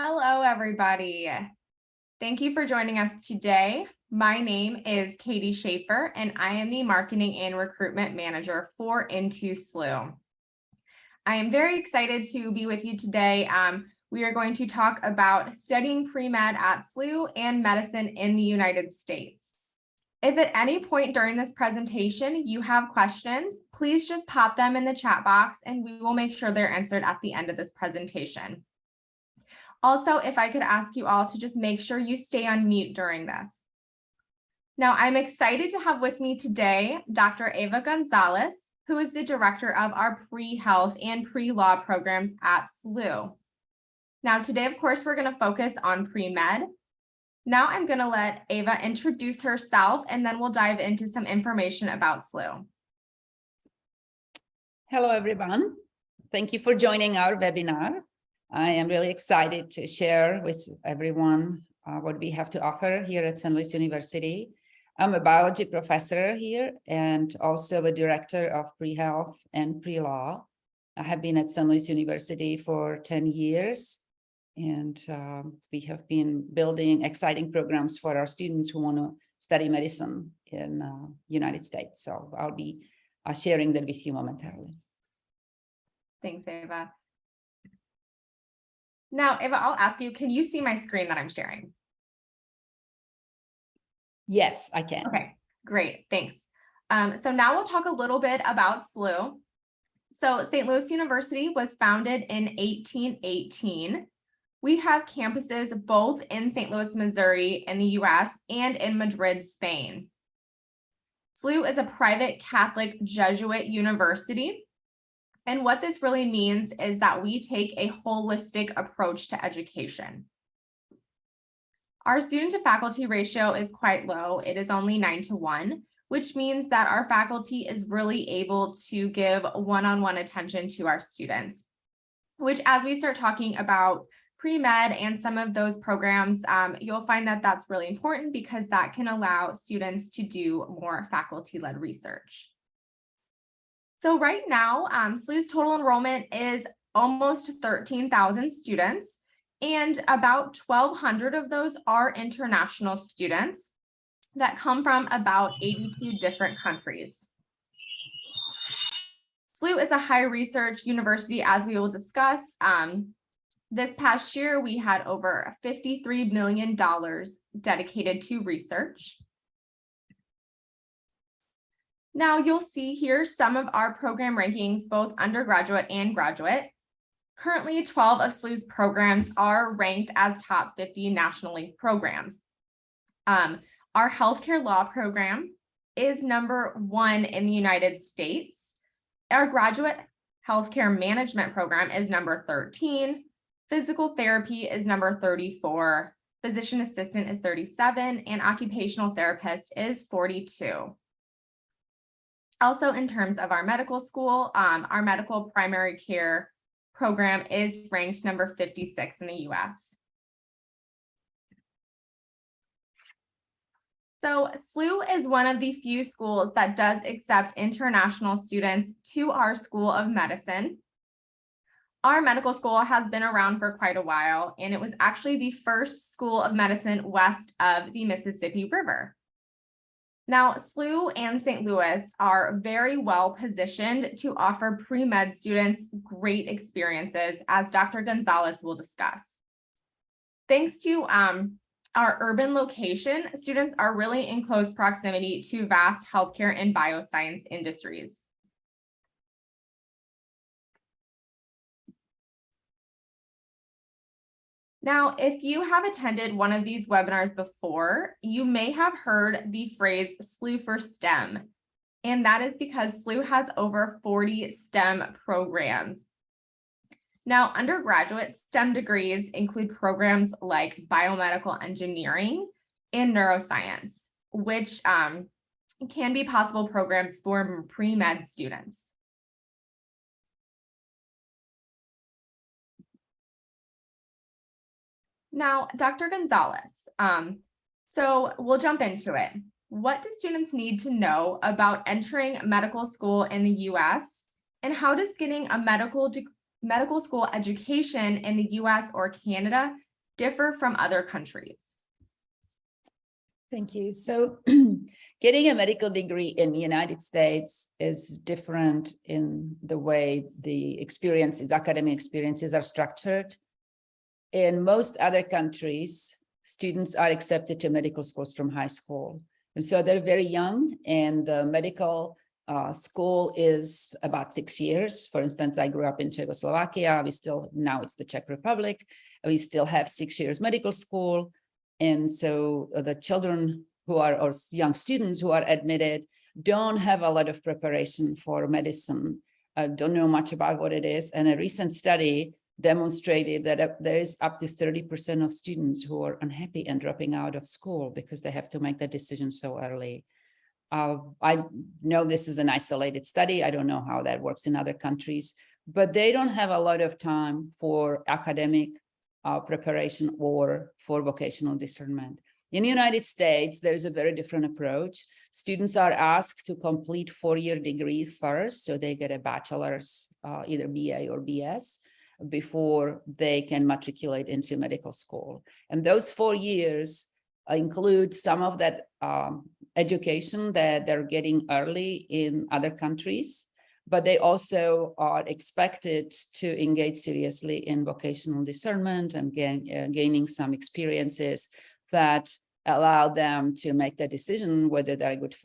Hello, everybody. Thank you for joining us today. My name is Katie Schaefer, and I am the Marketing and Recruitment Manager for Into SLU. I am very excited to be with you today. We are going to talk about studying pre-med at SLU and medicine in the United States. If at any point during this presentation you have questions, please just pop them in the chat box and we will make sure they're answered at the end of this presentation. Also, if I could ask you all to just make sure you stay on mute during this. Now, I'm excited to have with me today Dr. Eva Gonzalez, who is the director of our pre-health and pre-law programs at SLU. Now, today, of course, we're going to focus on pre-med. Now I'm going to let Eva introduce herself, and then we'll dive into some information about SLU. Hello, everyone. Thank you for joining our webinar. I am really excited to share with everyone what we have to offer here at St. Louis University. I'm a biology professor here and also a director of pre-health and pre-law. I have been at St. Louis University for 10 years, and we have been building exciting programs for our students who want to study medicine in the United States. So I'll be sharing that with you momentarily. Thanks, Eva. Now, Eva, I'll ask you, can you see my screen that I'm sharing? Yes, I can. Okay, great, thanks. So now we'll talk a little bit about SLU. So St. Louis University was founded in 1818. We have campuses both in St. Louis, Missouri in the US and in Madrid, Spain. SLU is a private Catholic Jesuit university. And what this really means is that we take a holistic approach to education. Our student to faculty ratio is quite low. It is only 9-to-1, which means that our faculty is really able to give one-on-one attention to our students, which as we start talking about pre-med and some of those programs, you'll find that that's really important because that can allow students to do more faculty-led research. So right now, SLU's total enrollment is almost 13,000 students, and about 1,200 of those are international students that come from about 82 different countries. SLU is a high research university, as we will discuss. This past year, we had over $53 million dedicated to research. Now you'll see here some of our program rankings, both undergraduate and graduate. Currently, 12 of SLU's programs are ranked as top 50 nationally programs. Our healthcare law program is #1 in the United States. Our graduate healthcare management program is number 13. Physical therapy is number 34. Physician assistant is 37, and occupational therapist is 42. Also, in terms of our medical school, our medical primary care program is ranked number 56 in the US. So SLU is one of the few schools that does accept international students to our School of Medicine. Our medical school has been around for quite a while, and it was actually the first school of medicine west of the Mississippi River. Now, SLU and St. Louis are very well positioned to offer pre-med students great experiences, as Dr. Gonzalez will discuss. Thanks to our urban location, students are really in close proximity to vast healthcare and bioscience industries. Now, if you have attended one of these webinars before, you may have heard the phrase SLU for STEM, and that is because SLU has over 40 STEM programs. Now, undergraduate STEM degrees include programs like biomedical engineering and neuroscience, which can be possible programs for pre-med students. Now, Dr. Gonzalez, so we'll jump into it. What do students need to know about entering medical school in the US, and how does getting a medical school education in the US or Canada differ from other countries? Thank you. So getting a medical degree in the United States is different in the way the experiences, academic experiences are structured. In most other countries, students are accepted to medical schools from high school. And so they're very young, and the medical school is about 6 years. For instance, I grew up in Czechoslovakia. Now it's the Czech Republic. We still have 6 years medical school. And so the children who are, or young students who are admitted, don't have a lot of preparation for medicine, don't know much about what it is. And a recent study demonstrated that there is up to 30% of students who are unhappy and dropping out of school because they have to make that decision so early. I know this is an isolated study. I don't know how that works in other countries, but they don't have a lot of time for academic preparation or for vocational discernment. In the United States, there's a very different approach. Students are asked to complete 4-year degree first, so they get a bachelor's, either BA or BS, before they can matriculate into medical school. And those 4 years include some of that education that they're getting early in other countries, but they also are expected to engage seriously in vocational discernment and gaining some experiences that allow them to make the decision whether they're a good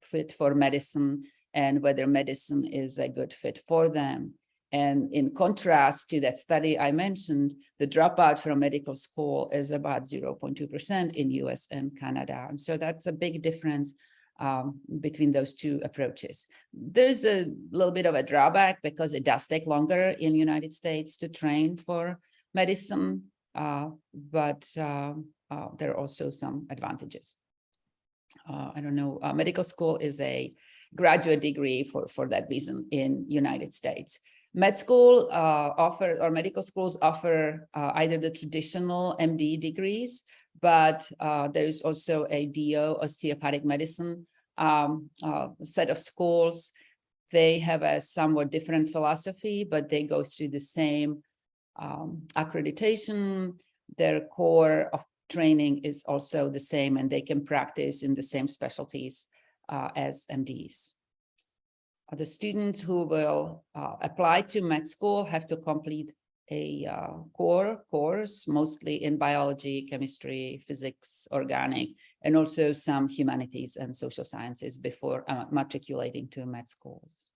fit for medicine and whether medicine is a good fit for them. And in contrast to that study I mentioned, the dropout from medical school is about 0.2% in US and Canada. And so that's a big difference between those two approaches. There's a little bit of a drawback because it does take longer in the United States to train for medicine, but there are also some advantages. I don't know, medical school is a graduate degree for that reason in United States. Med school or medical schools offer either the traditional MD degrees, but there is also a DO, osteopathic medicine set of schools. They have a somewhat different philosophy, but they go through the same accreditation. Their core of training is also the same, and they can practice in the same specialties as MDs. The students who will apply to med school have to complete a core course, mostly in biology, chemistry, physics, organic, and also some humanities and social sciences before matriculating to med schools.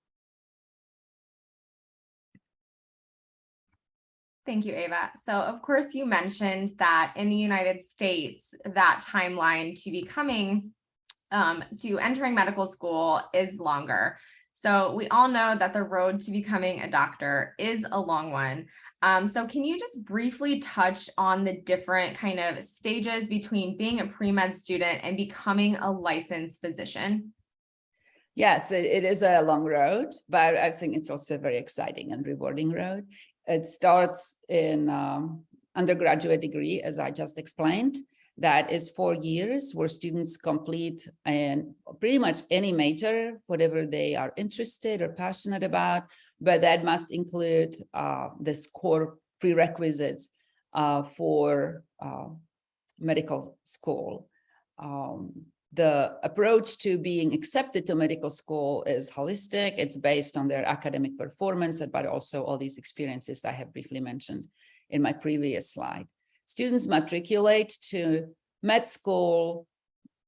Thank you, Ava. So of course you mentioned that in the United States, that timeline to becoming, to entering medical school is longer. So we all know that the road to becoming a doctor is a long one. So can you just briefly touch on the different kind of stages between being a pre-med student and becoming a licensed physician? Yes, it is a long road, but I think it's also a very exciting and rewarding road. It starts in undergraduate degree, as I just explained. That is 4 years where students complete and pretty much any major, whatever they are interested or passionate about, but that must include this core prerequisites for medical school. The approach to being accepted to medical school is holistic. It's based on their academic performance, but also all these experiences I have briefly mentioned in my previous slide. Students matriculate to med school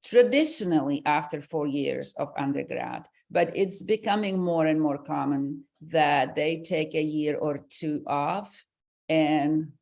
traditionally after 4 years of undergrad, but it's becoming more and more common that they take a year or two off and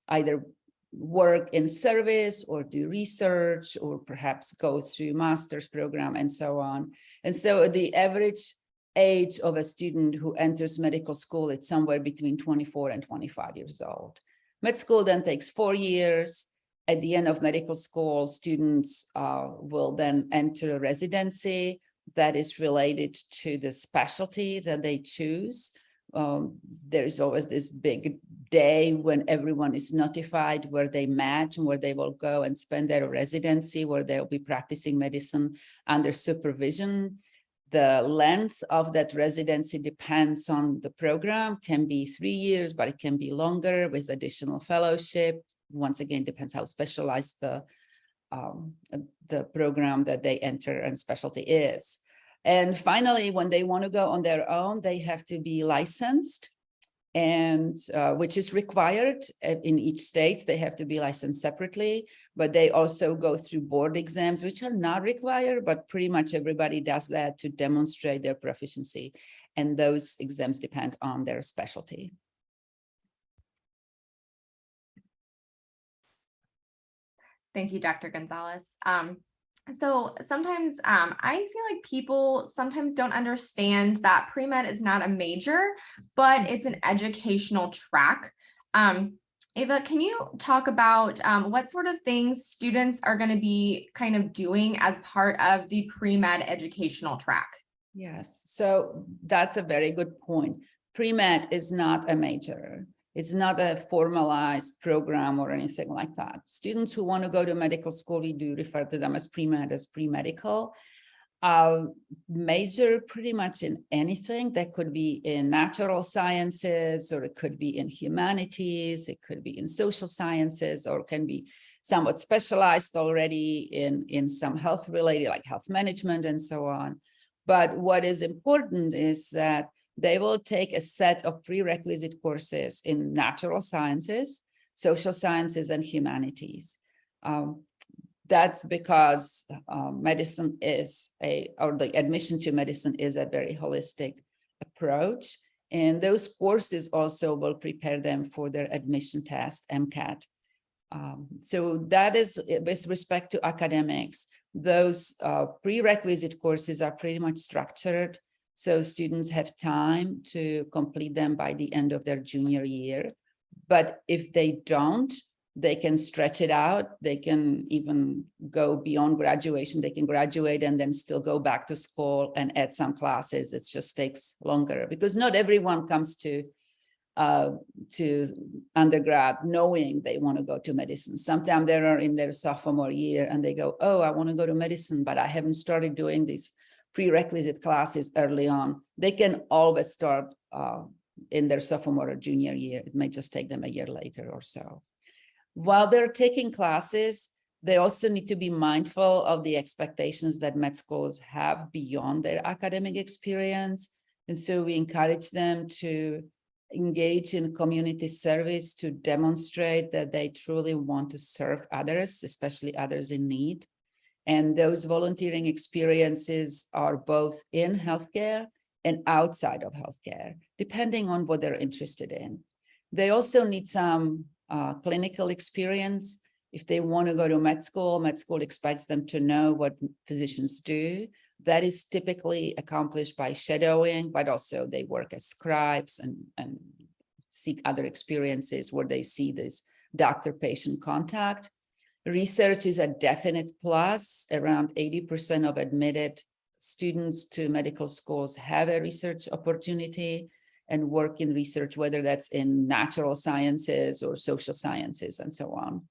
either work in service or do research or perhaps go through master's program and so on. And so the average age of a student who enters medical school is somewhere between 24 and 25 years old. Med school then takes 4 years. At the end of medical school, students will then enter a residency that is related to the specialty that they choose. There's always this big day when everyone is notified where they match and where they will go and spend their residency, where they'll be practicing medicine under supervision. The length of that residency depends on the program, can be 3 years, but it can be longer with additional fellowship once again, depends how specialized the program that they enter and specialty is. And finally, when they want to go on their own, they have to be licensed, and which is required in each state. They have to be licensed separately, but they also go through board exams, which are not required, but pretty much everybody does that to demonstrate their proficiency. And those exams depend on their specialty. Thank you, Dr. Gonzalez. So sometimes I feel like people sometimes don't understand that pre-med is not a major, but it's an educational track. Ava, can you talk about what sort of things students are going to be kind of doing as part of the pre-med educational track? Yes, so that's a very good point. Pre-med is not a major. It's not a formalized program or anything like that. Students who want to go to medical school, we do refer to them as pre-med, as pre-medical. Major pretty much in anything that could be in natural sciences, or it could be in humanities, it could be in social sciences, or can be somewhat specialized already in some health related, like health management and so on. But what is important is that they will take a set of prerequisite courses in natural sciences, social sciences, and humanities. That's because medicine is or the admission to medicine is a very holistic approach. And those courses also will prepare them for their admission test, MCAT. So that is with respect to academics. Those prerequisite courses are pretty much structured, so students have time to complete them by the end of their junior year. But if they don't, they can stretch it out. They can even go beyond graduation. They can graduate and then still go back to school and add some classes. It just takes longer because not everyone comes to undergrad knowing they want to go to medicine. Sometimes they are in their sophomore year and they go, oh, I want to go to medicine, but I haven't started doing these prerequisite classes early on. They can always start in their sophomore or junior year. It may just take them a year later or so. While they're taking classes, they also need to be mindful of the expectations that med schools have beyond their academic experience. And so we encourage them to engage in community service to demonstrate that they truly want to serve others, especially others in need. And those volunteering experiences are both in healthcare and outside of healthcare, depending on what they're interested in. They also need some clinical experience. If they want to go to med school expects them to know what physicians do. That is typically accomplished by shadowing, but also they work as scribes and seek other experiences where they see this doctor-patient contact. Research is a definite plus. Around 80% of admitted students to medical schools have a research opportunity and work in research, whether that's in natural sciences or social sciences and so on.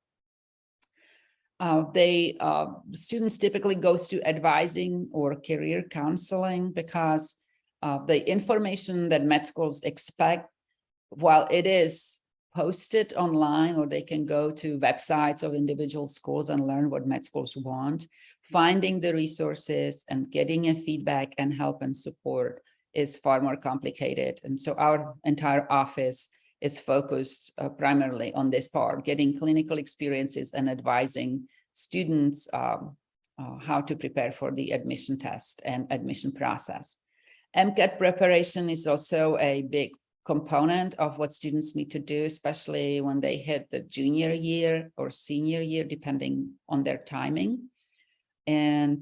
Students typically go through advising or career counseling because the information that med schools expect, while it is posted online, or they can go to websites of individual schools and learn what med schools want, finding the resources and getting a feedback and help and support is far more complicated. And so our entire office is focused primarily on this part, getting clinical experiences and advising students how to prepare for the admission test and admission process. MCAT preparation is also a big component of what students need to do, especially when they hit the junior year or senior year, depending on their timing. And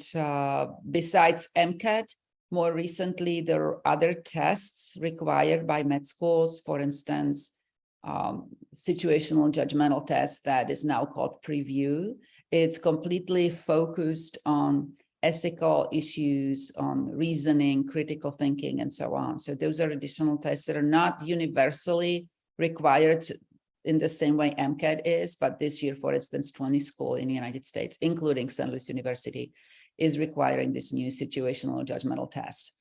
besides MCAT, more recently, there are other tests required by med schools. For instance, situational judgmental test that is now called Preview. It's completely focused on ethical issues, on reasoning, critical thinking, and so on. So those are additional tests that are not universally required in the same way MCAT is, but this year, for instance, 20 schools in the United States, including St. Louis University, is requiring this new situational judgmental test.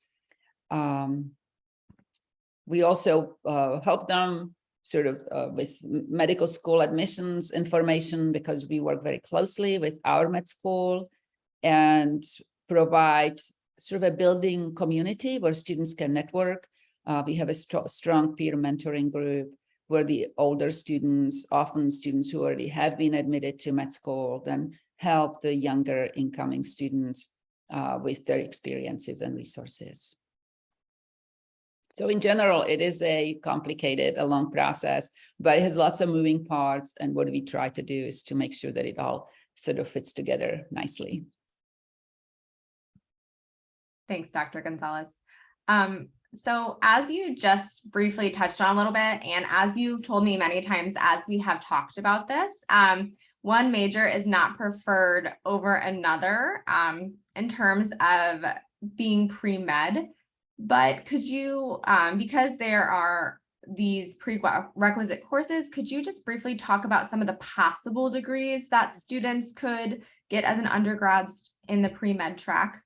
We also help them sort of with medical school admissions information, because we work very closely with our med school and provide sort of a building community where students can network. We have a strong peer mentoring group where the older students, often students who already have been admitted to med school, then help the younger incoming students with their experiences and resources. So in general, it is a long process, but it has lots of moving parts. And what we try to do is to make sure that it all sort of fits together nicely. Thanks, Dr. Gonzalez. So as you just briefly touched on a little bit, and as you've told me many times as we have talked about this, one major is not preferred over another in terms of being pre-med. But could you, because there are these prerequisite courses, could you just briefly talk about some of the possible degrees that students could get as an undergrad in the pre-med track?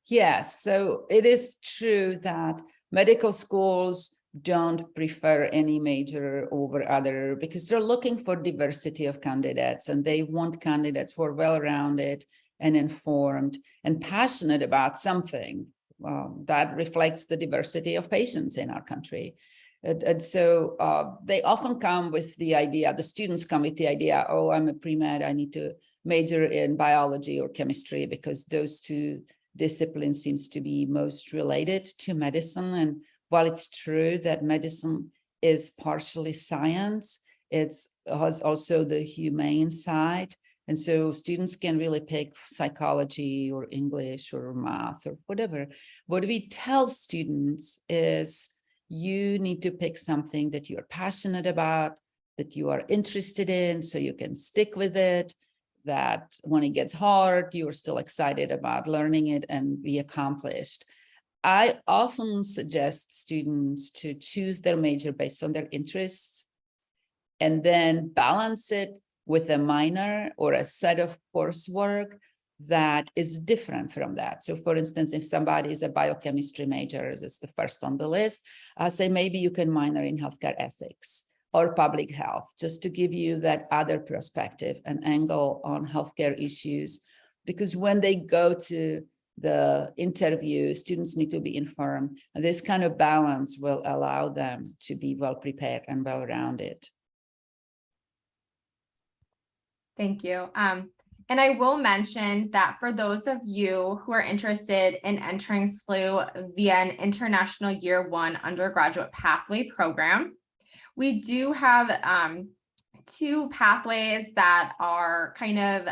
Yes, so it is true that medical schools don't prefer any major over other because they're looking for diversity of candidates, and they want candidates who are well-rounded and informed and passionate about something. That reflects the diversity of patients in our country. And so they often come with the idea, the students come with the idea, oh, I'm a pre-med, I need to major in biology or chemistry because those two disciplines seems to be most related to medicine. And while it's true that medicine is partially science, it has also the humane side. And so students can really pick psychology or English or math or whatever. What we tell students is you need to pick something that you're passionate about, that you are interested in, so you can stick with it, that when it gets hard, you're still excited about learning it and be accomplished. I often suggest students to choose their major based on their interests and then balance it with a minor or a set of coursework that is different from that. So for instance, if somebody is a biochemistry major, is the first on the list, I'll say maybe you can minor in healthcare ethics or public health, just to give you that other perspective and angle on healthcare issues. Because when they go to the interview, students need to be informed, and this kind of balance will allow them to be well prepared and well-rounded. Thank you. And I will mention that for those of you who are interested in entering SLU via an International Year 1 Undergraduate Pathway Program, we do have 2 pathways that are kind of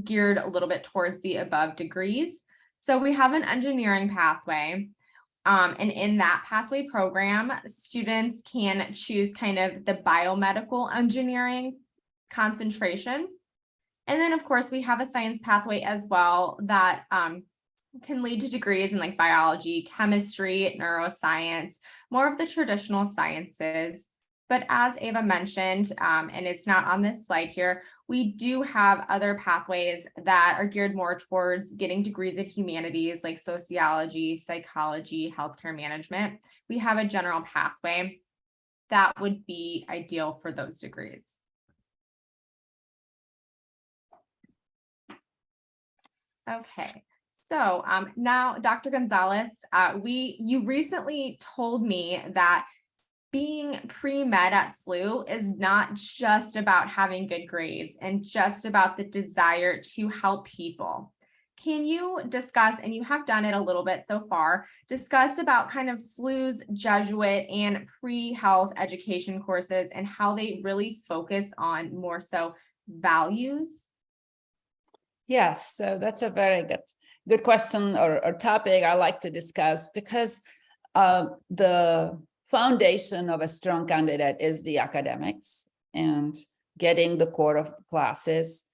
geared a little bit towards the above degrees. So we have an engineering pathway. And in that pathway program, students can choose kind of the biomedical engineering concentration. And then, of course, we have a science pathway as well that can lead to degrees in like biology, chemistry, neuroscience, more of the traditional sciences. But as Ava mentioned, and it's not on this slide here, we do have other pathways that are geared more towards getting degrees of humanities like sociology, psychology, healthcare management. We have a general pathway that would be ideal for those degrees. Okay, so now, Dr. Gonzalez, you recently told me that being pre-med at SLU is not just about having good grades and just about the desire to help people. Can you discuss, and you have done it a little bit so far, discuss about kind of SLU's Jesuit and pre-health education courses and how they really focus on more so values? Yes, so that's a very good question or topic I like to discuss, because the foundation of a strong candidate is the academics, and getting the core of the classes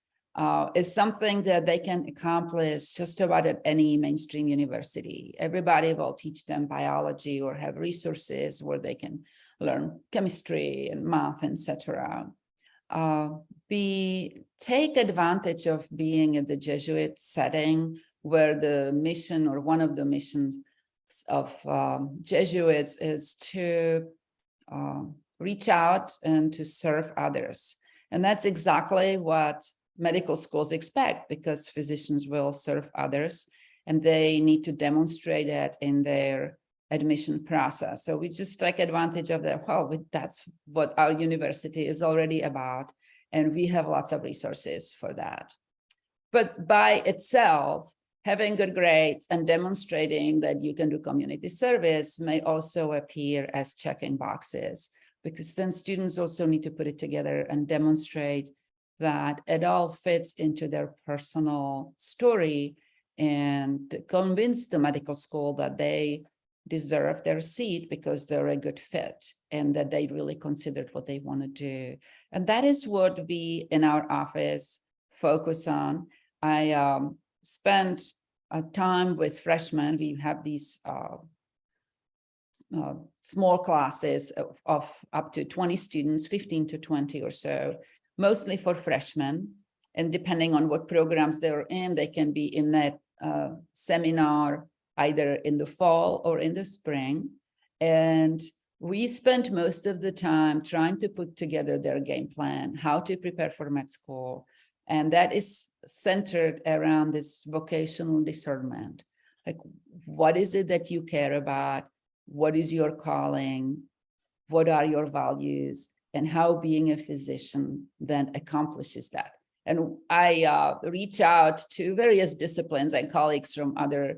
is something that they can accomplish just about at any mainstream university. Everybody will teach them biology or have resources where they can learn chemistry and math, etc. We take advantage of being in the Jesuit setting, where the mission or one of the missions of Jesuits is to reach out and to serve others. And that's exactly what medical schools expect, because physicians will serve others and they need to demonstrate that in their admission process. So we just take advantage of that. Well, that's what our university is already about, and we have lots of resources for that. But by itself, having good grades and demonstrating that you can do community service may also appear as checking boxes, because then students also need to put it together and demonstrate that it all fits into their personal story and convince the medical school that they deserve their seat because they're a good fit and that they really considered what they want to do. And that is what we in our office focus on. I spent time with freshmen. We have these small classes of up to 20 students, 15 to 20 or so, mostly for freshmen. And depending on what programs they're in, they can be in that seminar either in the fall or in the spring. And we spent most of the time trying to put together their game plan, how to prepare for med school. And that is centered around this vocational discernment. Like, what is it that you care about? What is your calling? What are your values? And how being a physician then accomplishes that. And I reach out to various disciplines and colleagues from other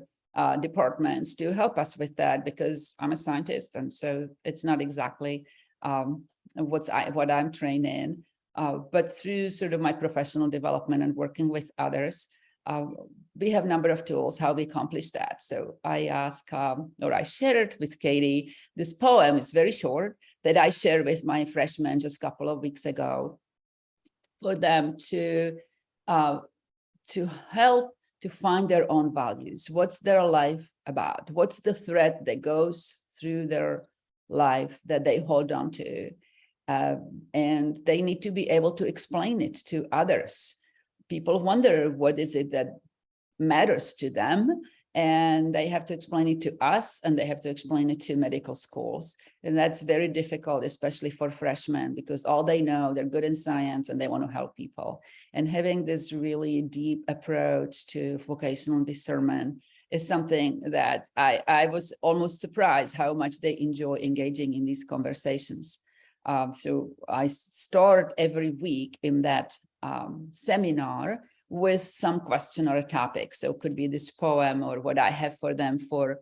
departments to help us with that, because I'm a scientist, and so it's not exactly what I'm trained in. But through sort of my professional development and working with others, we have a number of tools how we accomplish that. So I ask, or I shared with Katie, this poem is very short that I shared with my freshmen just a couple of weeks ago, for them to help to find their own values. What's their life about? What's the thread that goes through their life that they hold on to? And they need to be able to explain it to others. People wonder what is it that matters to them, and they have to explain it to us, and they have to explain it to medical schools. And that's very difficult, especially for freshmen, because all they know, they're good in science and they want to help people. And having this really deep approach to vocational discernment is something that I was almost surprised how much they enjoy engaging in these conversations. So I start every week in that seminar with some question or a topic. So it could be this poem, or what I have for them for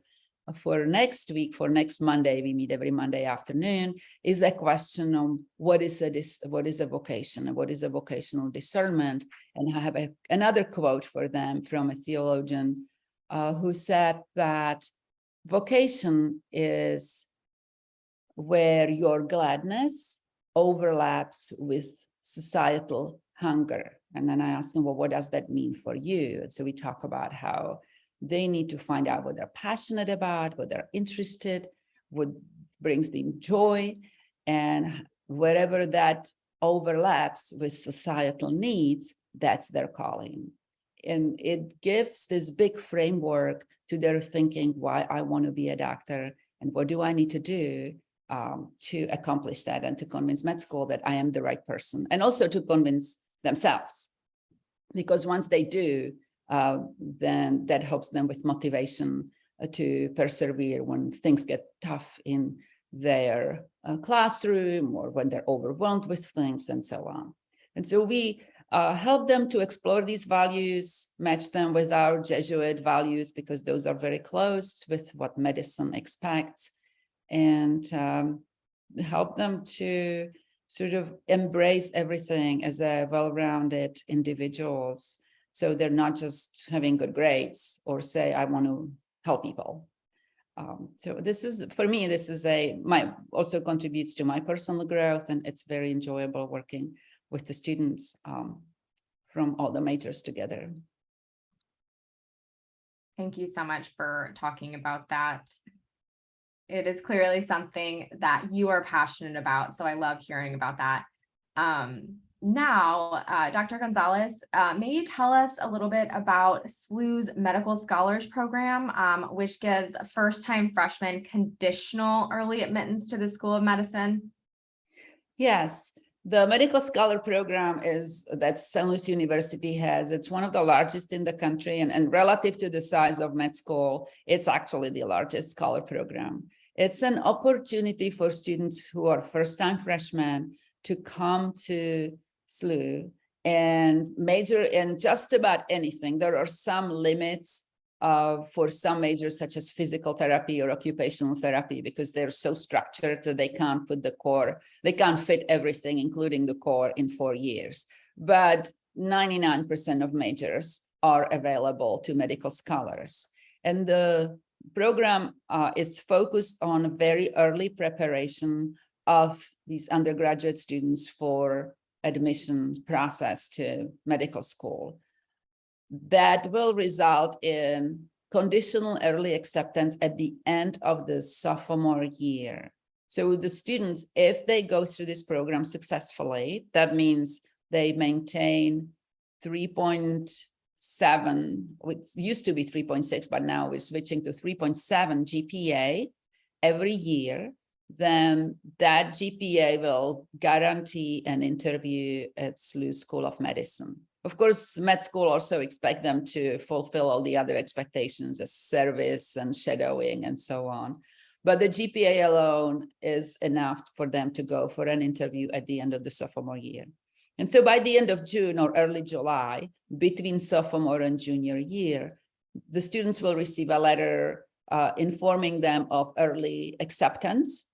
next week, for next Monday. We meet every Monday afternoon, is a question on what is a vocation, and what is a vocational discernment. And I have another quote for them from a theologian who said that vocation is where your gladness overlaps with societal hunger. And then I asked them, well, what does that mean for you? And so we talk about how they need to find out what they're passionate about, what they're interested, what brings them joy, and wherever that overlaps with societal needs, that's their calling. And it gives this big framework to their thinking, why I want to be a doctor, and what do I need to do to accomplish that, and to convince med school that I am the right person, and also to convince themselves. Because once they do, then that helps them with motivation to persevere when things get tough in their classroom, or when they're overwhelmed with things, and so on. And so we help them to explore these values, match them with our Jesuit values, because those are very close with what medicine expects, and help them to sort of embrace everything as a well-rounded individuals. So they're not just having good grades or say, I want to help people. So this is, for me, this is also contributes to my personal growth, and it's very enjoyable working with the students from all the majors together. Thank you so much for talking about that. It is clearly something that you are passionate about, so I love hearing about that. Now, Dr. Gonzalez, may you tell us a little bit about SLU's Medical Scholars Program, which gives first-time freshmen conditional early admittance to the School of Medicine? Yes, the Medical Scholar Program that St. Louis University has. It's one of the largest in the country, and relative to the size of med school, it's actually the largest scholar program. It's an opportunity for students who are first-time freshmen to come to SLU and major in just about anything. There are some limits for some majors such as physical therapy or occupational therapy, because they're so structured that they can't put the core, they can't fit everything, including the core, in 4 years. But 99% of majors are available to medical scholars. And the program is focused on very early preparation of these undergraduate students for admission process to medical school. That will result in conditional early acceptance at the end of the sophomore year. So the students, if they go through this program successfully, that means they maintain 3.7, which used to be 3.6, but now we're switching to 3.7 GPA every year, then that GPA will guarantee an interview at SLU School of Medicine. Of course, med school also expect them to fulfill all the other expectations as service and shadowing and so on. But the GPA alone is enough for them to go for an interview at the end of the sophomore year. And so by the end of June or early July, between sophomore and junior year, the students will receive a letter informing them of early acceptance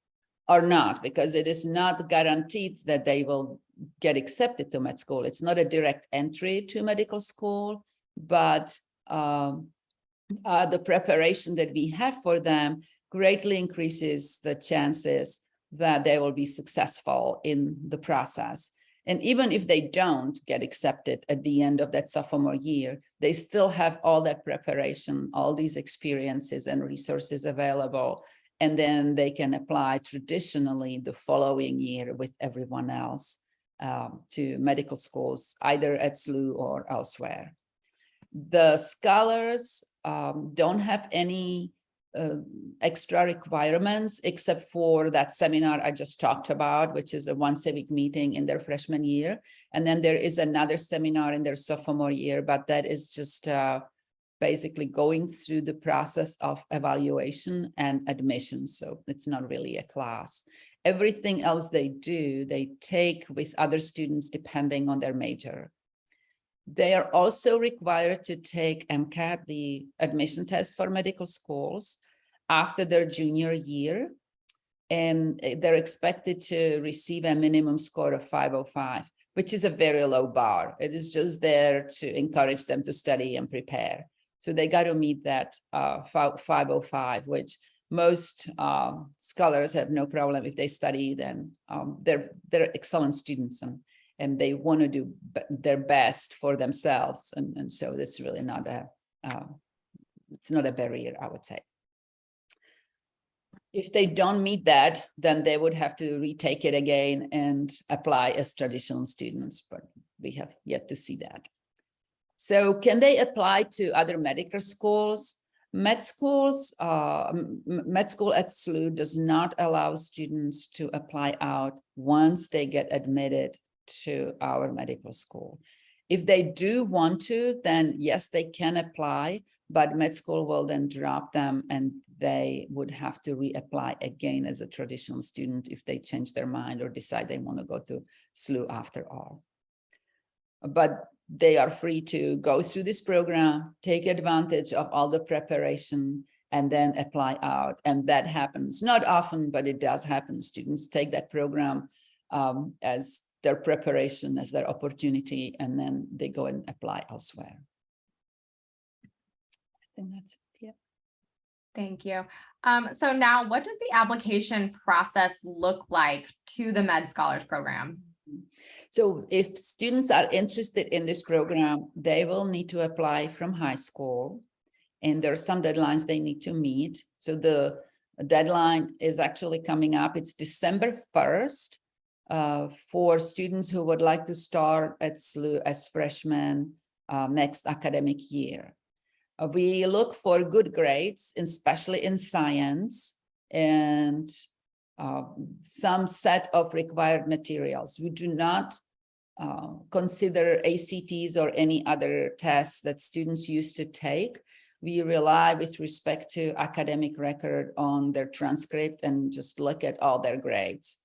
or not, because it is not guaranteed that they will get accepted to med school. It's not a direct entry to medical school, but the preparation that we have for them greatly increases the chances that they will be successful in the process. And even if they don't get accepted at the end of that sophomore year, they still have all that preparation, all these experiences and resources available. And then they can apply traditionally the following year with everyone else to medical schools, either at SLU or elsewhere. The scholars don't have any extra requirements except for that seminar I just talked about, which is a once-a-week meeting in their freshman year. And then there is another seminar in their sophomore year, but that is just basically going through the process of evaluation and admission. So it's not really a class. Everything else they do, they take with other students depending on their major. They are also required to take MCAT, the admission test for medical schools, after their junior year. And they're expected to receive a minimum score of 505, which is a very low bar. It is just there to encourage them to study and prepare. So they got to meet that 505, which most scholars have no problem if they study. Then they're excellent students, and they want to do their best for themselves. And so this is really not it's not a barrier, I would say. If they don't meet that, then they would have to retake it again and apply as traditional students, but we have yet to see that. So can they apply to other medical schools? Med school at SLU does not allow students to apply out once they get admitted to our medical school. If they do want to, then yes, they can apply, but med school will then drop them and they would have to reapply again as a traditional student if they change their mind or decide they want to go to SLU after all. But they are free to go through this program, take advantage of all the preparation, and then apply out. And that happens not often, but it does happen. Students take that program as their preparation, as their opportunity, and then they go and apply elsewhere. I think that's it. Yeah. Thank you. So now what does the application process look like to the Med Scholars Program? So if students are interested in this program, they will need to apply from high school, and there are some deadlines they need to meet. So the deadline is actually coming up. It's December 1st for students who would like to start at SLU as freshmen next academic year. We look for good grades, especially in science, and some set of required materials. We do not consider ACTs or any other tests that students used to take. We rely with respect to academic record on their transcript and just look at all their grades.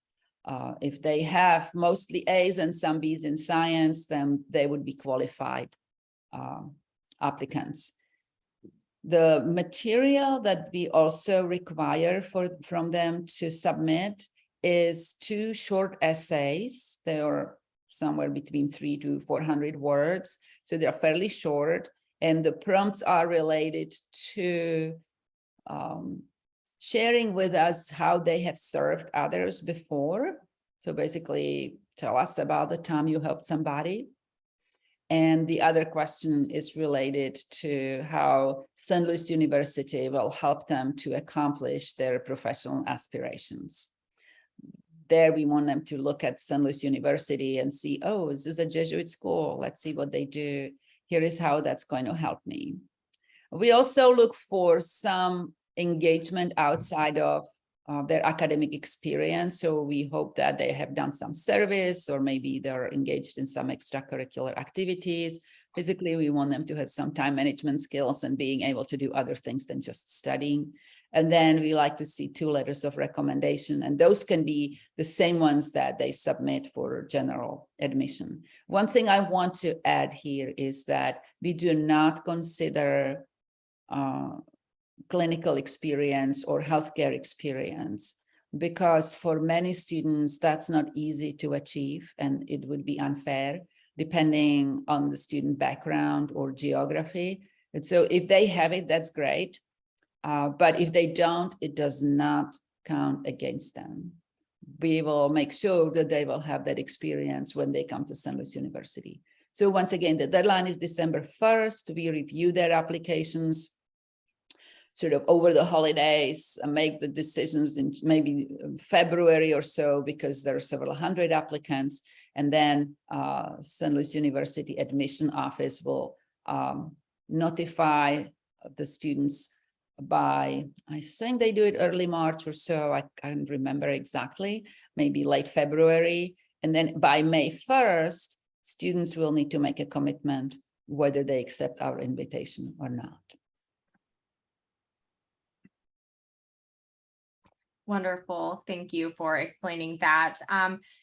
If they have mostly A's and some B's in science, then they would be qualified applicants. The material that we also require from them to submit is 2 short essays. They are somewhere between 300 to 400 words. So they're fairly short, and the prompts are related to sharing with us how they have served others before. So basically tell us about the time you helped somebody. And the other question is related to how St. Louis University will help them to accomplish their professional aspirations. There we want them to look at St. Louis University and see, oh, this is a Jesuit school. Let's see what they do. Here is how that's going to help me. We also look for some engagement outside of their academic experience. So we hope that they have done some service, or maybe they're engaged in some extracurricular activities. Physically, we want them to have some time management skills and being able to do other things than just studying. And then we like to see 2 letters of recommendation, and those can be the same ones that they submit for general admission. One thing I want to add here is that we do not consider clinical experience or healthcare experience, because for many students, that's not easy to achieve, and it would be unfair depending on the student background or geography. And so if they have it, that's great. But if they don't, it does not count against them. We will make sure that they will have that experience when they come to St. Louis University. So once again, the deadline is December 1st. We review their applications sort of over the holidays and make the decisions in maybe February or so, because there are several hundred applicants. And then St. Louis University admission office will notify the students by, I think they do it early March or so, I can't remember exactly, maybe late February. And then by May 1st, students will need to make a commitment whether they accept our invitation or not. Wonderful. Thank you for explaining that.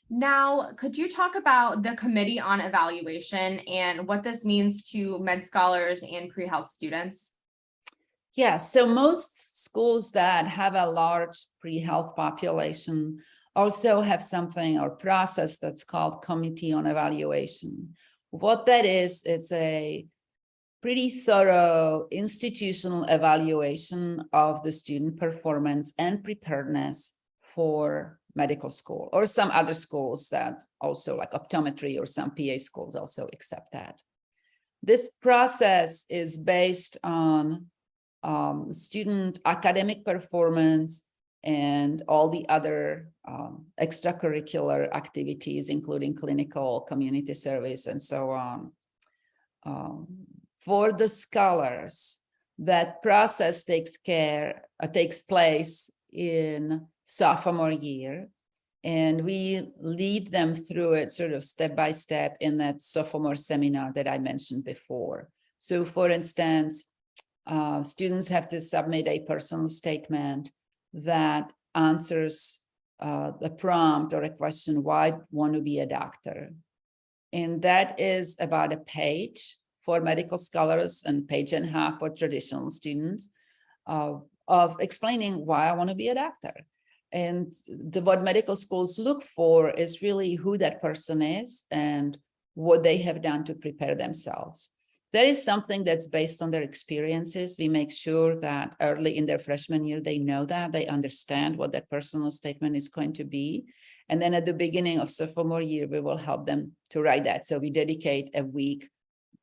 Now, could you talk about the Committee on Evaluation and what this means to med scholars and pre-health students? Yeah, so most schools that have a large pre-health population also have something or process that's called Committee on Evaluation. What that is, it's a pretty thorough institutional evaluation of the student performance and preparedness for medical school, or some other schools that also, like optometry or some PA schools, also accept that. This process is based on student academic performance and all the other extracurricular activities, including clinical, community service, and so on. For the scholars, that process takes place in sophomore year, and we lead them through it sort of step by step in that sophomore seminar that I mentioned before. So for instance, students have to submit a personal statement that answers the prompt or a question, why want to be a doctor? And that is about a page for medical scholars and page and a half for traditional students of explaining why I want to be a doctor. And what medical schools look for is really who that person is and what they have done to prepare themselves. That is something that's based on their experiences. We make sure that early in their freshman year, they know that, they understand what that personal statement is going to be. And then at the beginning of sophomore year, we will help them to write that. So we dedicate a week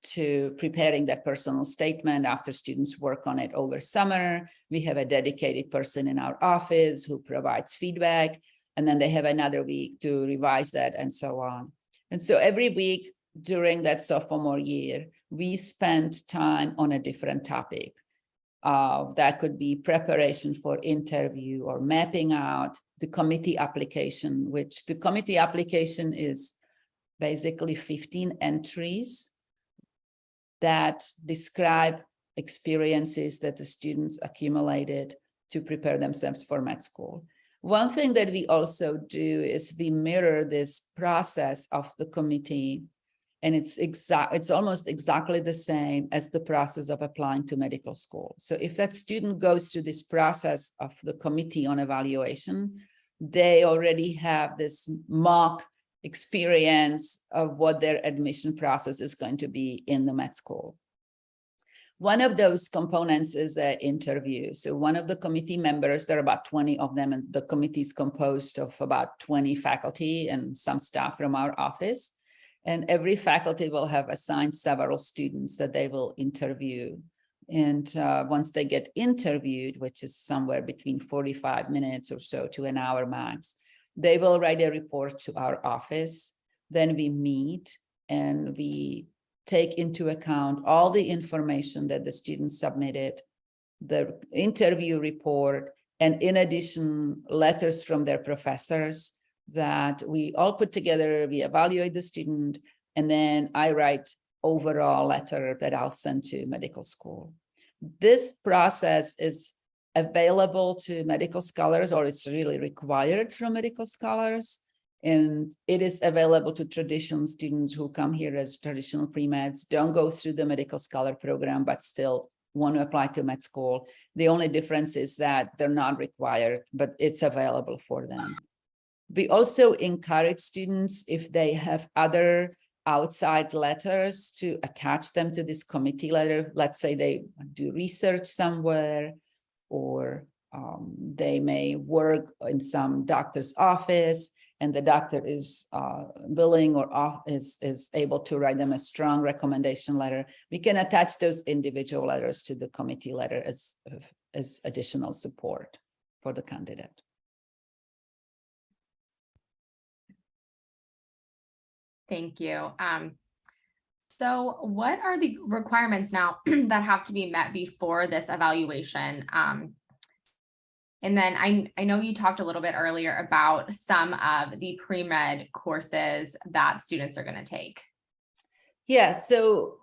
to preparing that personal statement after students work on it over summer. We have a dedicated person in our office who provides feedback, and then they have another week to revise that and so on. And so every week during that sophomore year, we spend time on a different topic. That could be preparation for interview or mapping out the committee application, which the committee application is basically 15 entries that describe experiences that the students accumulated to prepare themselves for med school. One thing that we also do is we mirror this process of the committee, and it's almost exactly the same as the process of applying to medical school. So if that student goes through this process of the committee on evaluation, they already have this mock experience of what their admission process is going to be in the med school. One of those components is an interview. So one of the committee members, there are about 20 of them, and the committee is composed of about 20 faculty and some staff from our office. And every faculty will have assigned several students that they will interview. And once they get interviewed, which is somewhere between 45 minutes or so to an hour max, they will write a report to our office. Then we meet and we take into account all the information that the students submitted, the interview report, and in addition, letters from their professors that we all put together. We evaluate the student, and then I write overall letter that I'll send to medical school. This process is available to medical scholars, or it's really required from medical scholars. And it is available to traditional students who come here as traditional pre-meds, don't go through the medical scholar program, but still want to apply to med school. The only difference is that they're not required, but it's available for them. We also encourage students, if they have other outside letters, to attach them to this committee letter. Let's say they do research somewhere, or they may work in some doctor's office, and the doctor is willing or is able to write them a strong recommendation letter. We can attach those individual letters to the committee letter as additional support for the candidate. Thank you. So what are the requirements now that have to be met before this evaluation? And then I know you talked a little bit earlier about some of the pre-med courses that students are going to take. Yeah, so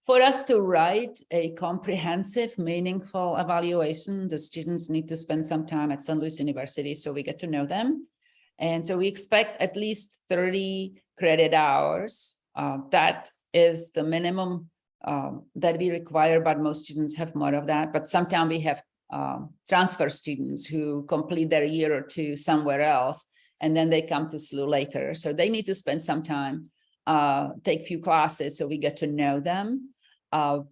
for us to write a comprehensive, meaningful evaluation, the students need to spend some time at St. Louis University so we get to know them. And so we expect at least 30 credit hours. That is the minimum that we require, but most students have more of that. But sometimes we have transfer students who complete their year or two somewhere else, and then they come to SLU later. So they need to spend some time, take few classes so we get to know them.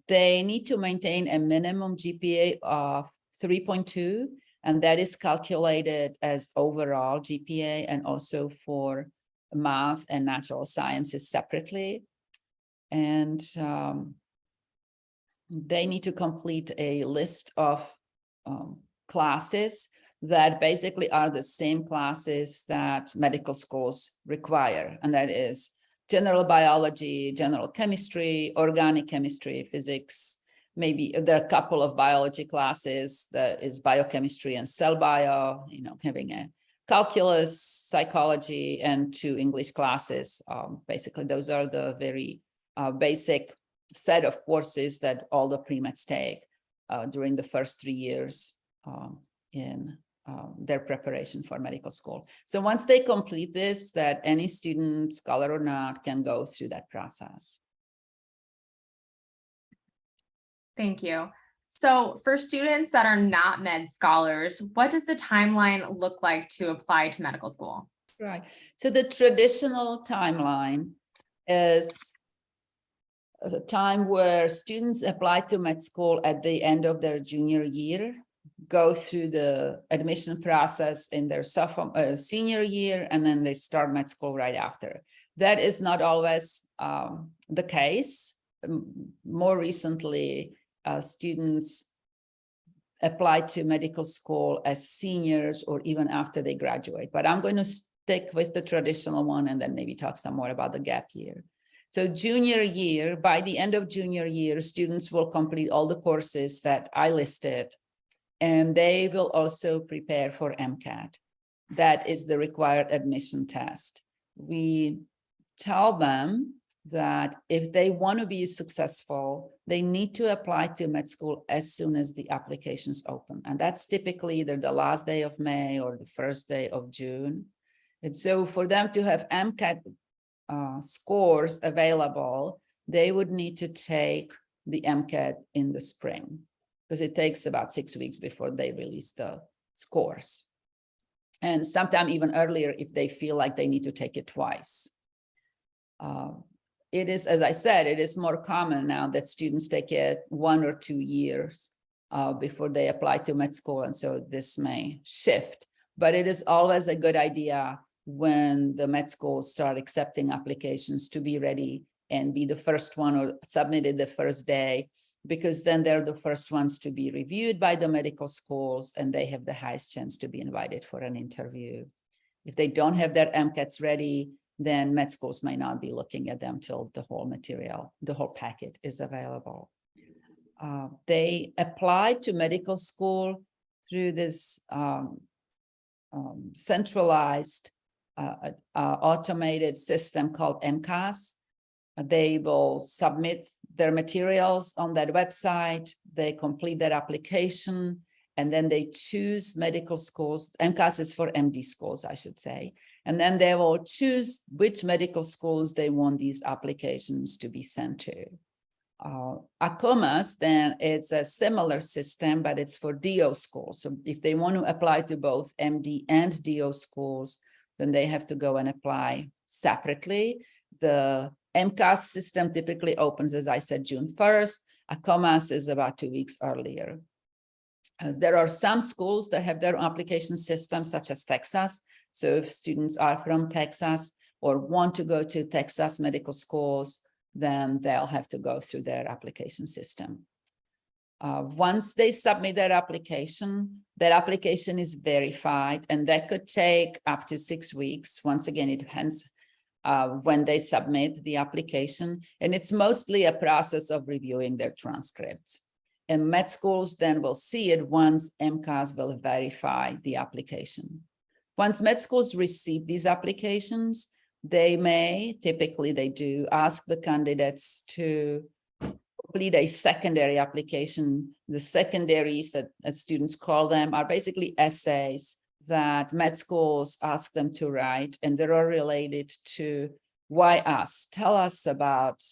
They need to maintain a minimum GPA of 3.2, and that is calculated as overall GPA and also for math and natural sciences separately. And they need to complete a list of classes that basically are the same classes that medical schools require. And that is general biology, general chemistry, organic chemistry, physics. Maybe there are a couple of biology classes that is biochemistry and cell bio, having a calculus, psychology, and 2 English classes. Basically, those are the very basic set of courses that all the pre-meds take during the first 3 years in their preparation for medical school. So once they complete this, that any student, scholar or not, can go through that process. Thank you. So for students that are not med scholars, what does the timeline look like to apply to medical school? Right. So the traditional timeline is the time where students apply to med school at the end of their junior year, go through the admission process in their senior year, and then they start med school right after. That is not always the case. More recently, students apply to medical school as seniors or even after they graduate. But I'm going to stick with the traditional one and then maybe talk some more about the gap year. So junior year, by the end of junior year, students will complete all the courses that I listed, and they will also prepare for MCAT. that is the required admission test. We tell them that if they want to be successful, they need to apply to med school as soon as the applications open. And that's typically either the last day of May or the first day of June. And so for them to have MCAT scores available, they would need to take the MCAT in the spring, because it takes about 6 weeks before they release the scores. And sometime even earlier if they feel like they need to take it twice. It is, as I said, it is more common now that students take it 1 or 2 years before they apply to med school. And so this may shift, but it is always a good idea when the med schools start accepting applications to be ready and be the first one or submitted the first day, because then they're the first ones to be reviewed by the medical schools and they have the highest chance to be invited for an interview. If they don't have their MCATs ready, then med schools may not be looking at them till the whole material, the whole packet is available. They applied to medical school through this centralized automated system called MCAS. They will submit their materials on that website, they complete their application, and then they choose medical schools. MCAS is for MD schools, I should say. And then they will choose which medical schools they want these applications to be sent to. ACOMAS, then it's a similar system, but it's for DO schools. So if they want to apply to both MD and DO schools, then they have to go and apply separately. The MCAS system typically opens, as I said, June 1st. ACOMAS is about 2 weeks earlier. There are some schools that have their application system, such as Texas. So if students are from Texas or want to go to Texas medical schools, then they'll have to go through their application system. Once they submit their application is verified, and that could take up to 6 weeks. Once again, it depends when they submit the application, and it's mostly a process of reviewing their transcripts. And med schools then will see it once MCAS will verify the application. Once med schools receive these applications, they may, typically they do, ask the candidates to complete a secondary application. The secondaries that students call them are basically essays that med schools ask them to write, and they are related to why us? Tell us about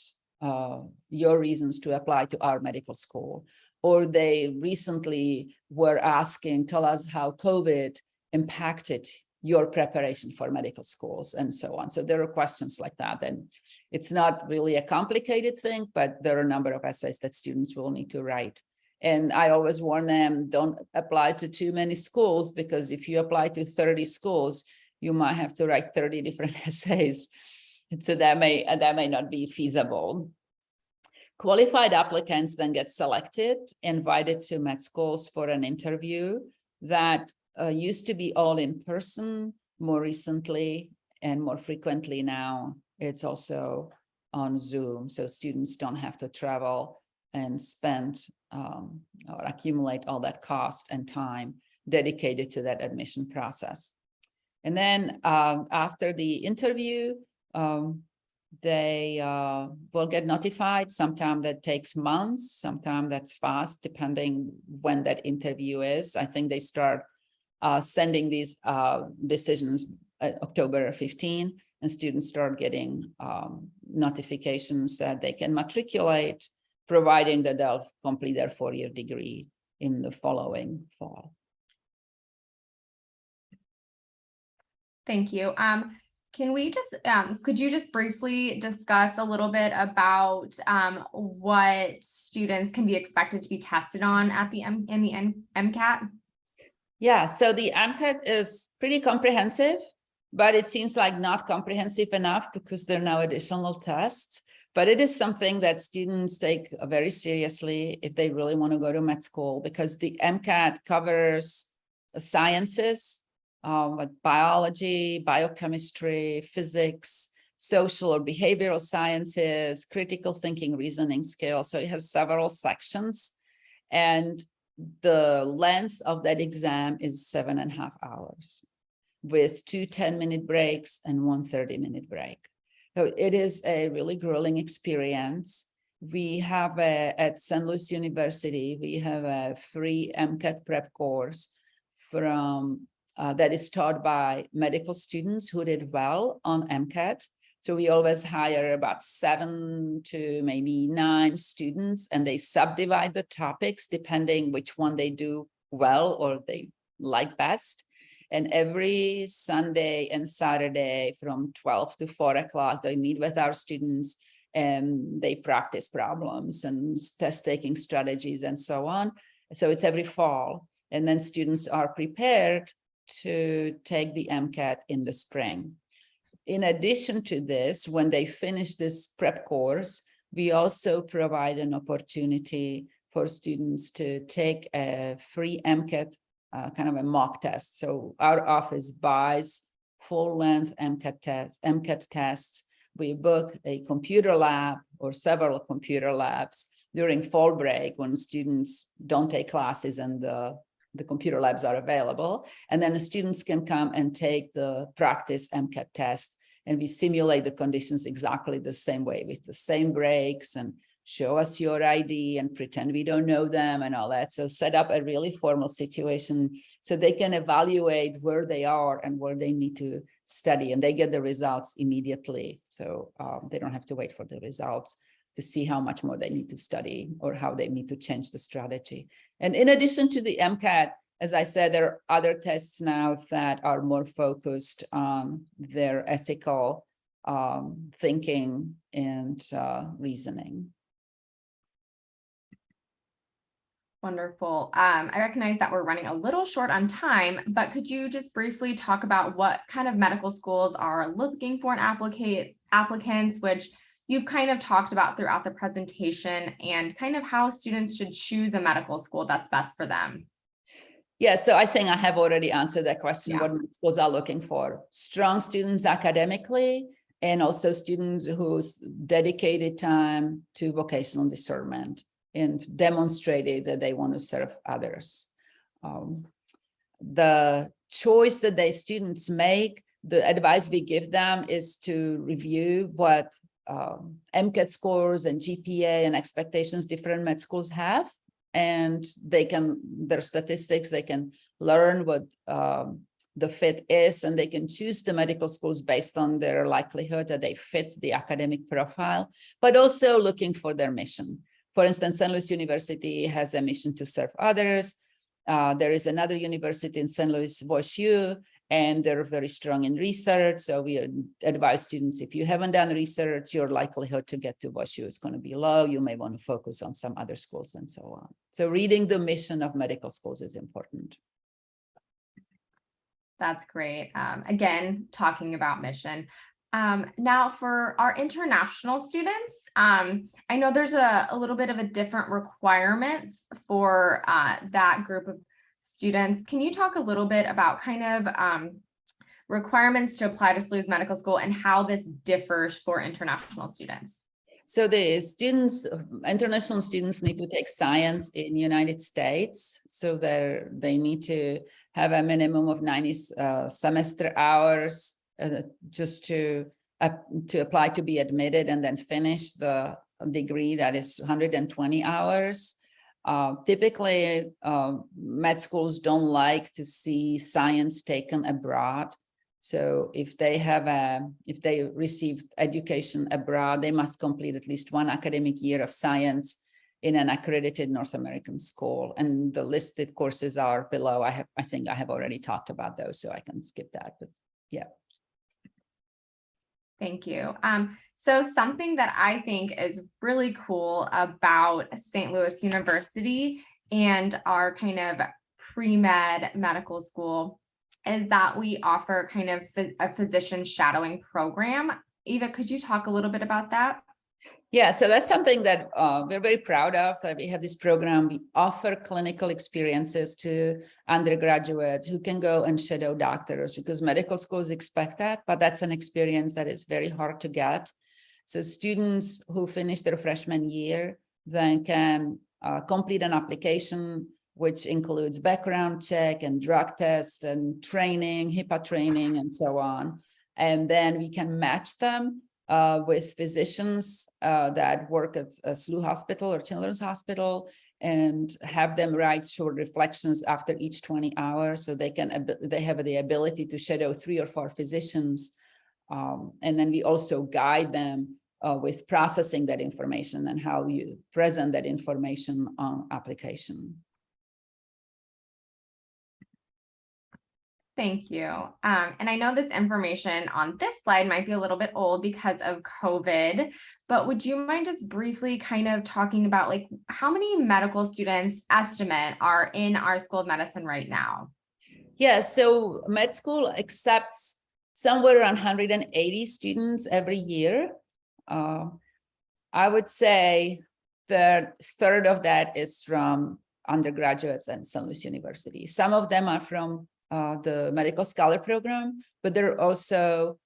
your reasons to apply to our medical school. Or they recently were asking, tell us how COVID impacted your preparation for medical schools, and so on. So there are questions like that. And it's not really a complicated thing, but there are a number of essays that students will need to write. And I always warn them, don't apply to too many schools, because if you apply to 30 schools, you might have to write 30 different essays. And so that may not be feasible. Qualified applicants then get selected, invited to med schools for an interview that used to be all in person. More recently and more frequently now, it's also on Zoom. So students don't have to travel and spend or accumulate all that cost and time dedicated to that admission process. And then after the interview, they will get notified. Sometimes that takes months, sometimes that's fast, depending when that interview is. I think they start sending these decisions October 15, and students start getting notifications that they can matriculate, providing that they'll complete their 4-year degree in the following fall. Thank you. Can we just, could you just briefly discuss a little bit about what students can be expected to be tested on at the MCAT? Yeah, so the MCAT is pretty comprehensive, but it seems like not comprehensive enough because there are no additional tests. But it is something that students take very seriously if they really want to go to med school, because the MCAT covers sciences, like biology, biochemistry, physics, social or behavioral sciences, critical thinking, reasoning skills. So it has several sections, and the length of that exam is 7.5 hours. with 2 10-minute breaks and 1 30-minute break. So it is a really grueling experience. We have at St. Louis University, we have a free MCAT prep course from that is taught by medical students who did well on MCAT. So we always hire about 7 to maybe 9 students, and they subdivide the topics depending which one they do well or they like best. And every Sunday and Saturday from 12 to 4 o'clock, they meet with our students and they practice problems and test-taking strategies and so on. So it's every fall. And then students are prepared to take the MCAT in the spring. In addition to this, when they finish this prep course, we also provide an opportunity for students to take a free MCAT, kind of a mock test. So our office buys full-length MCAT tests. We book a computer lab or several computer labs during fall break when students don't take classes and the computer labs are available. And then the students can come and take the practice MCAT test, and we simulate the conditions exactly the same way with the same breaks and show us your ID and pretend we don't know them and all that. So set up a really formal situation so they can evaluate where they are and where they need to study, and they get the results immediately. So they don't have to wait for the results to see how much more they need to study or how they need to change the strategy. And in addition to the MCAT, as I said, there are other tests now that are more focused on their ethical thinking and reasoning. Wonderful. I recognize that we're running a little short on time, but could you just briefly talk about what kind of medical schools are looking for in applicants, which you've kind of talked about throughout the presentation, and kind of how students should choose a medical school that's best for them? Yeah, so I think I have already answered that question. Yeah. What schools are looking for: strong students academically, and also students whose dedicated time to vocational discernment and demonstrated that they want to serve others. The choice that the students make, the advice we give them is to review what MCAT scores and GPA and expectations different med schools have, and their statistics, they can learn what the fit is, and they can choose the medical schools based on their likelihood that they fit the academic profile, but also looking for their mission. For instance, St. Louis University has a mission to serve others. There is another university in St. Louis, WashU, and they're very strong in research. So we advise students, if you haven't done research, your likelihood to get to WashU is going to be low. You may want to focus on some other schools and so on. So reading the mission of medical schools is important. That's great. Again, talking about mission. Now for our international students, I know there's a little bit of a different requirements for that group of students. Can you talk a little bit about kind of requirements to apply to SLU's medical school and how this differs for international students? So the students, international students, need to take science in the United States. So they need to have a minimum of 90 semester hours just to apply to be admitted, and then finish the degree that is 120 hours. Typically, med schools don't like to see science taken abroad. So if they received education abroad, they must complete at least 1 academic year of science in an accredited North American school. And the listed courses are below. I think I have already talked about those, so I can skip that, but yeah. Thank you. So something that I think is really cool about St. Louis University and our kind of pre-med medical school is that we offer kind of a physician shadowing program. Eva, could you talk a little bit about that? Yeah, so that's something that we're very proud of. So we have this program. We offer clinical experiences to undergraduates who can go and shadow doctors, because medical schools expect that, but that's an experience that is very hard to get. So students who finish their freshman year then can complete an application which includes background check and drug test and training, HIPAA training, and so on. And then we can match them with physicians that work at a SLU hospital or children's hospital, and have them write short reflections after each 20 hours, so they have the ability to shadow 3 or 4 physicians. And then we also guide them with processing that information and how you present that information on application. Thank you. And I know this information on this slide might be a little bit old because of COVID, but would you mind just briefly kind of talking about like how many medical students estimate are in our School of Medicine right now? Yeah, so med school accepts somewhere around 180 students every year. I would say the third of that is from undergraduates at St. Louis University. Some of them are from the medical scholar program, but there are also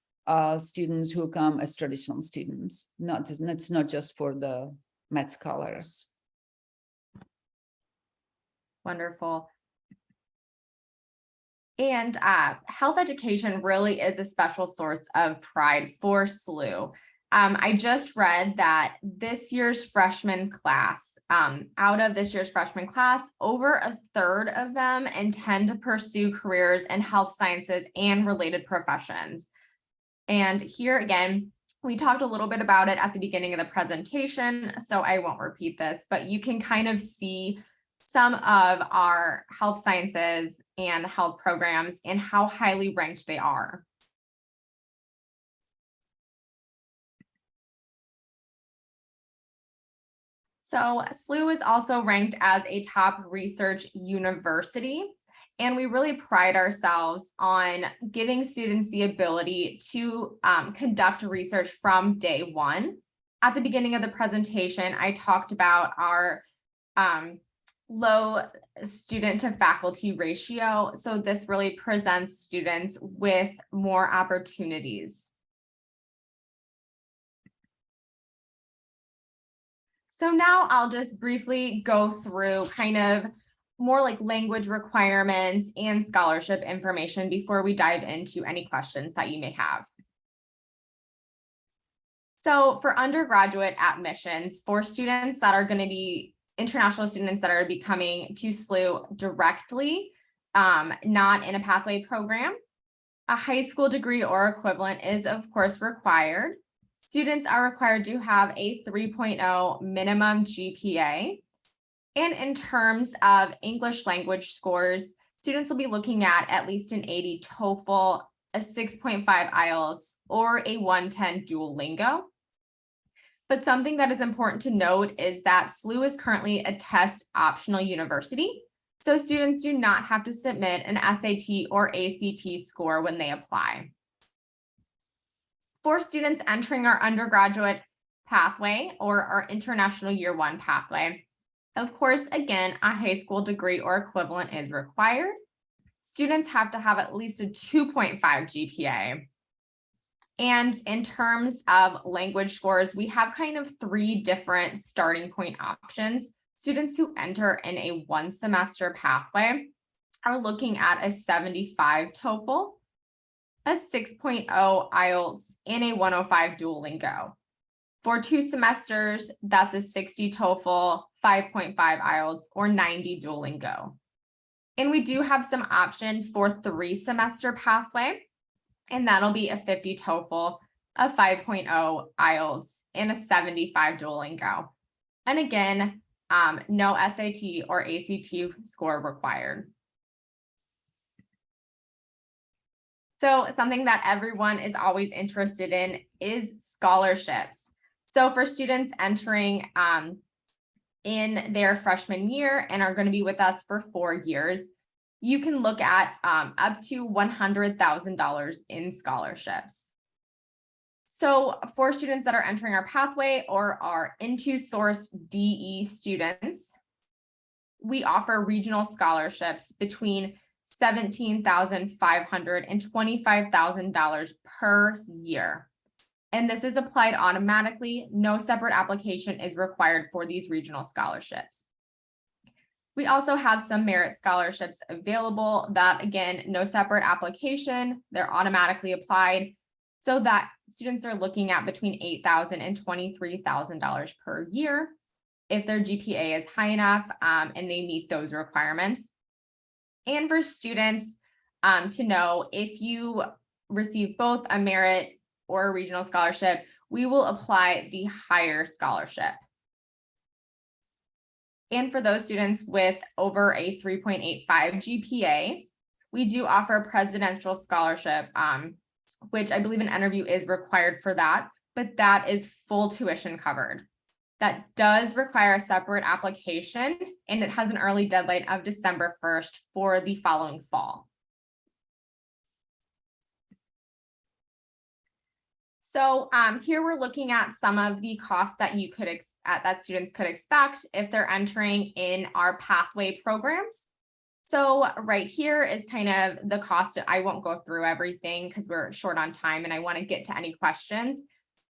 students who come as traditional students. It's not just for the med scholars. Wonderful. And health education really is a special source of pride for SLU. I just read that this year's freshman class, out of this year's freshman class, over a third of them intend to pursue careers in health sciences and related professions. And here again, we talked a little bit about it at the beginning of the presentation, so I won't repeat this, but you can kind of see some of our health sciences and health programs and how highly ranked they are. So SLU is also ranked as a top research university, and we really pride ourselves on giving students the ability to conduct research from day one. At the beginning of the presentation, I talked about our low student to faculty ratio. So this really presents students with more opportunities. So now I'll just briefly go through kind of more like language requirements and scholarship information before we dive into any questions that you may have. So for undergraduate admissions, for students that are going to be international students that are coming to SLU directly, not in a pathway program, a high school degree or equivalent is of course required. Students are required to have a 3.0 minimum GPA. And in terms of English language scores, students will be looking at least an 80 TOEFL, a 6.5 IELTS, or a 110 Duolingo. But something that is important to note is that SLU is currently a test optional university. So students do not have to submit an SAT or ACT score when they apply. For students entering our undergraduate pathway or our international year 1 pathway, of course, again, a high school degree or equivalent is required. Students have to have at least a 2.5 GPA. And in terms of language scores, we have kind of 3 different starting point options. Students who enter in a 1 semester pathway are looking at a 75 TOEFL, a 6.0 IELTS, and a 105 Duolingo. For 2 semesters, that's a 60 TOEFL, 5.5 IELTS, or 90 Duolingo. And we do have some options for 3 semester pathway, and that'll be a 50 TOEFL, a 5.0 IELTS, and a 75 Duolingo. And again, no SAT or ACT score required. So something that everyone is always interested in is scholarships. So for students entering in their freshman year and are going to be with us for 4 years, you can look at up to $100,000 in scholarships. So for students that are entering our pathway or are into source DE students, we offer regional scholarships between $17,500 and $25,000 per year. And this is applied automatically. No separate application is required for these regional scholarships. We also have some merit scholarships available that, again, no separate application, they're automatically applied, so that students are looking at between $8,000 and $23,000 per year if their GPA is high enough and they meet those requirements. And for students to know, if you receive both a merit or a regional scholarship, we will apply the higher scholarship. And for those students with over a 3.85 GPA, we do offer a presidential scholarship, which I believe an interview is required for that, but that is full tuition covered. That does require a separate application, and it has an early deadline of December 1st for the following fall. So here we're looking at some of the costs that you could that students could expect if they're entering in our pathway programs. So right here is kind of the cost. I won't go through everything because we're short on time and I want to get to any questions.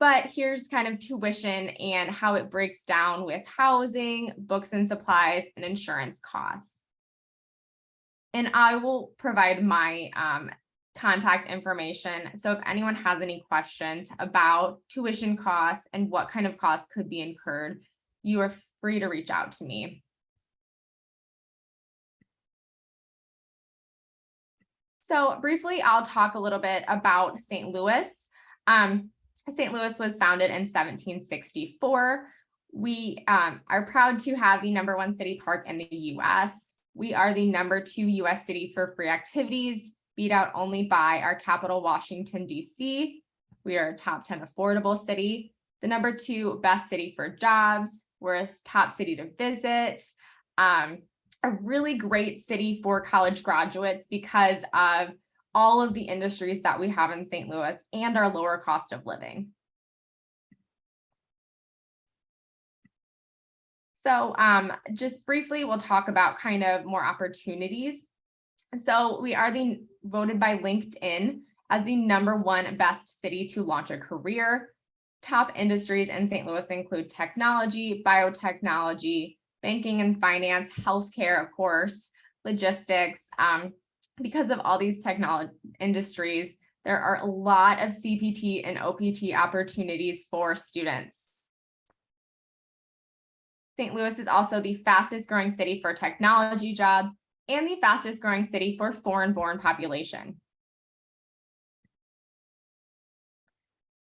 But here's kind of tuition and how it breaks down with housing, books and supplies, and insurance costs. And I will provide my contact information. So if anyone has any questions about tuition costs and what kind of costs could be incurred, you are free to reach out to me. So briefly, I'll talk a little bit about St. Louis. St. Louis was founded in 1764. We are proud to have the #1 city park in the US. We are the #2 US city for free activities, beat out only by our capital, Washington, DC. We are a top 10 affordable city, the #2 best city for jobs. We're a top city to visit, a really great city for college graduates because of all of the industries that we have in St. Louis and our lower cost of living. So just briefly, we'll talk about kind of more opportunities. So we are voted by LinkedIn as the #1 best city to launch a career. Top industries in St. Louis include technology, biotechnology, banking and finance, healthcare, of course, logistics. Because of all these technology industries, there are a lot of CPT and OPT opportunities for students. St. Louis is also the fastest growing city for technology jobs and the fastest growing city for foreign-born population.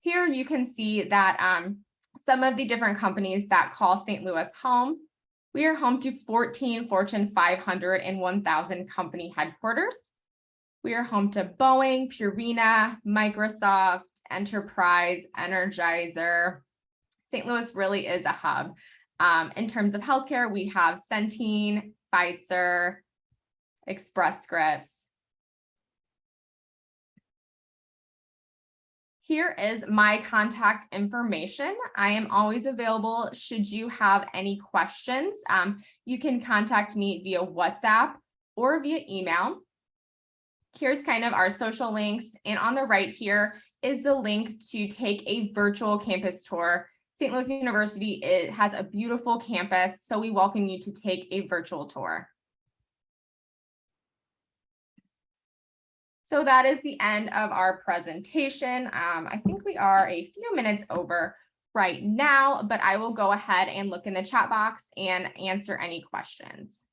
Here you can see that some of the different companies that call St. Louis home. We are home to 14 Fortune 500 and 1,000 company headquarters. We are home to Boeing, Purina, Microsoft, Enterprise, Energizer. St. Louis really is a hub. In terms of healthcare, we have Centene, Pfizer, Express Scripts. Here is my contact information. I am always available should you have any questions. You can contact me via WhatsApp or via email. Here's kind of our social links. And on the right here is the link to take a virtual campus tour. St. Louis University has a beautiful campus, so we welcome you to take a virtual tour. So that is the end of our presentation. I think we are a few minutes over right now, but I will go ahead and look in the chat box and answer any questions.